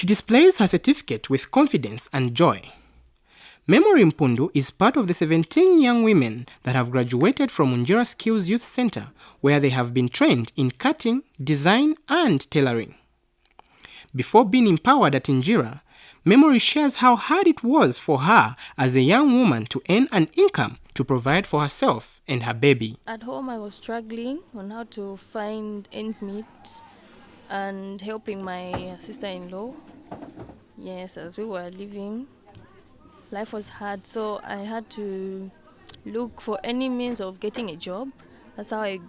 She displays her certificate with confidence and joy. Memory Mpundu is part of the 17 young women that have graduated from Unjira Skills Youth Center, where they have been trained in cutting, design, and tailoring. Before being empowered at Unjira, Memory shares how hard it was for her as a young woman to earn an income to provide for herself and her baby. At home, I was struggling on how to find ends meet and helping my sister-in-law. Yes, as we were living, life was hard, so I had to look for any means of getting a job. That's how I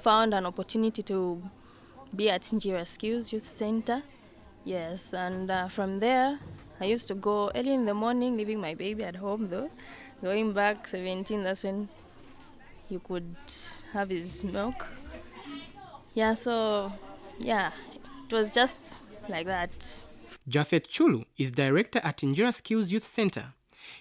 found an opportunity to be at Zambia Skills Youth Center. Yes, and from there, I used to go early in the morning, leaving my baby at home though. Going back 17, that's when you could have his milk. Yeah, so, yeah, it was just like that. Japhet Chulu is director at Unjira Skills Youth Center.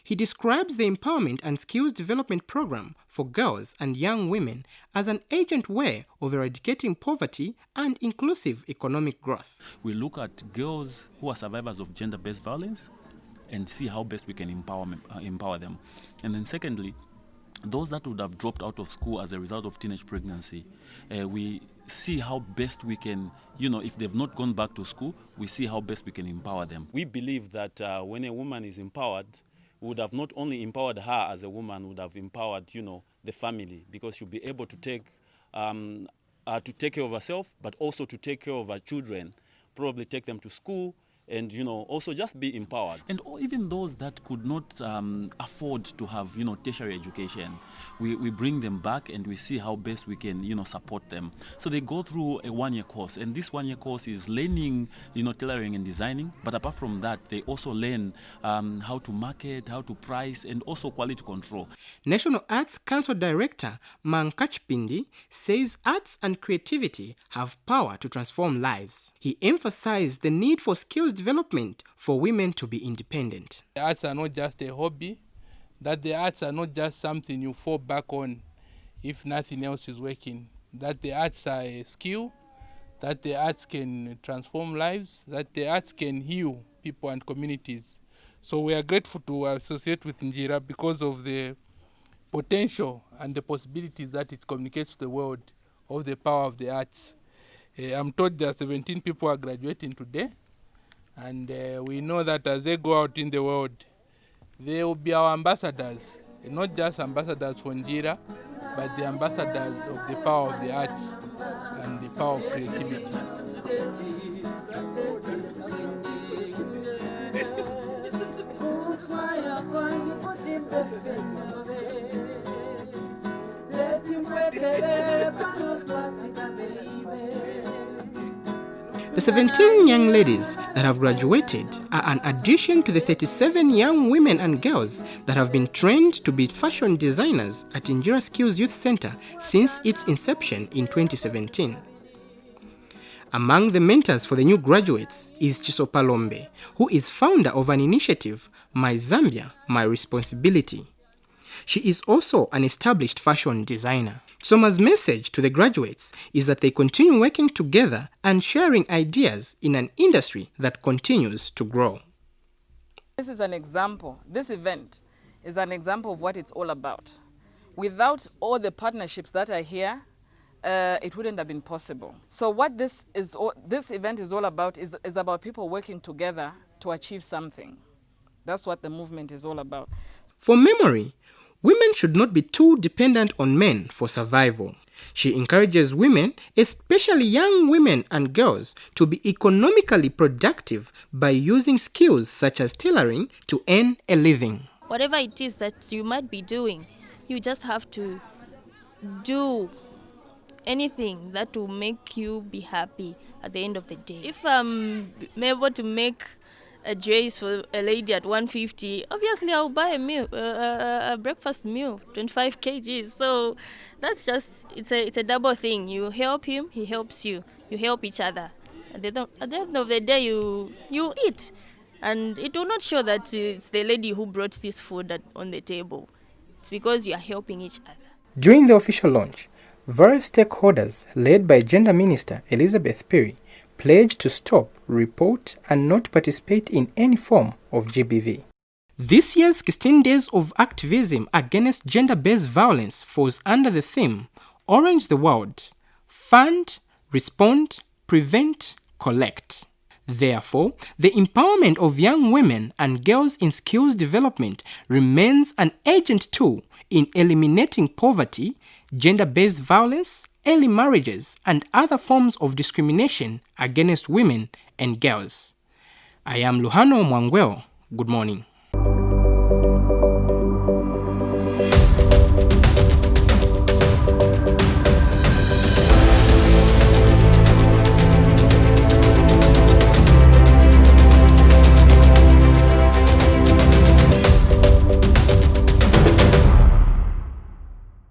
He describes the Empowerment and Skills Development Program for girls and young women as an urgent way of eradicating poverty and inclusive economic growth. We look at girls who are survivors of gender-based violence and see how best we can empower them. And then secondly, those that would have dropped out of school as a result of teenage pregnancy, we see how best we can, if they've not gone back to school, we see how best we can empower them. We believe that when a woman is empowered, we would have not only empowered her as a woman, would have empowered, the family, because she'll be able to take care of herself, but also to take care of her children, probably take them to school, and also just be empowered. And even those that could not afford to have tertiary education, we bring them back and we see how best we can support them. So they go through a one-year course, and this one-year course is learning tailoring and designing. But apart from that, they also learn how to market, how to price, and also quality control. National Arts Council Director Mankachpindi says arts and creativity have power to transform lives. He emphasized the need for skills development for women to be independent. The arts are not just a hobby, that the arts are not just something you fall back on if nothing else is working, that the arts are a skill, that the arts can transform lives, that the arts can heal people and communities. So we are grateful to associate with Unjira because of the potential and the possibilities that it communicates to the world of the power of the arts. I'm told there are 17 people are graduating today. And we know that as they go out in the world, they will be our ambassadors, not just ambassadors for Unjira, but the ambassadors of the power of the arts and the power of creativity. The 17 young ladies that have graduated are an addition to the 37 young women and girls that have been trained to be fashion designers at Unjira Skills Youth Center since its inception in 2017. Among the mentors for the new graduates is Chisopa Lombe, who is founder of an initiative, My Zambia, My Responsibility. She is also an established fashion designer. Chisoma's message to the graduates is that they continue working together and sharing ideas in an industry that continues to grow. This is an example. This event is an example of what it's all about. Without all the partnerships that are here, it wouldn't have been possible. So what this event is all about is about people working together to achieve something. That's what the movement is all about. For Memory, women should not be too dependent on men for survival. She encourages women, especially young women and girls, to be economically productive by using skills such as tailoring to earn a living. Whatever it is that you might be doing, you just have to do anything that will make you be happy at the end of the day. If I'm able to make a dress for a lady at 150, obviously I'll buy a meal, a breakfast meal, 25 kgs. So that's just, it's a double thing. You help him, he helps you. You help each other. At the end of the day, you eat. And it will not show that it's the lady who brought this food on the table. It's because you are helping each other. During the official launch, various stakeholders, led by Gender Minister Elizabeth Perry, pledge to stop, report, and not participate in any form of GBV. This year's 16 Days of Activism Against Gender-Based Violence falls under the theme Orange the World, Fund, Respond, Prevent, Collect. Therefore, the empowerment of young women and girls in skills development remains an urgent tool in eliminating poverty, gender-based violence, early marriages, and other forms of discrimination against women and girls. I am Luhano Mwangweo. Good morning.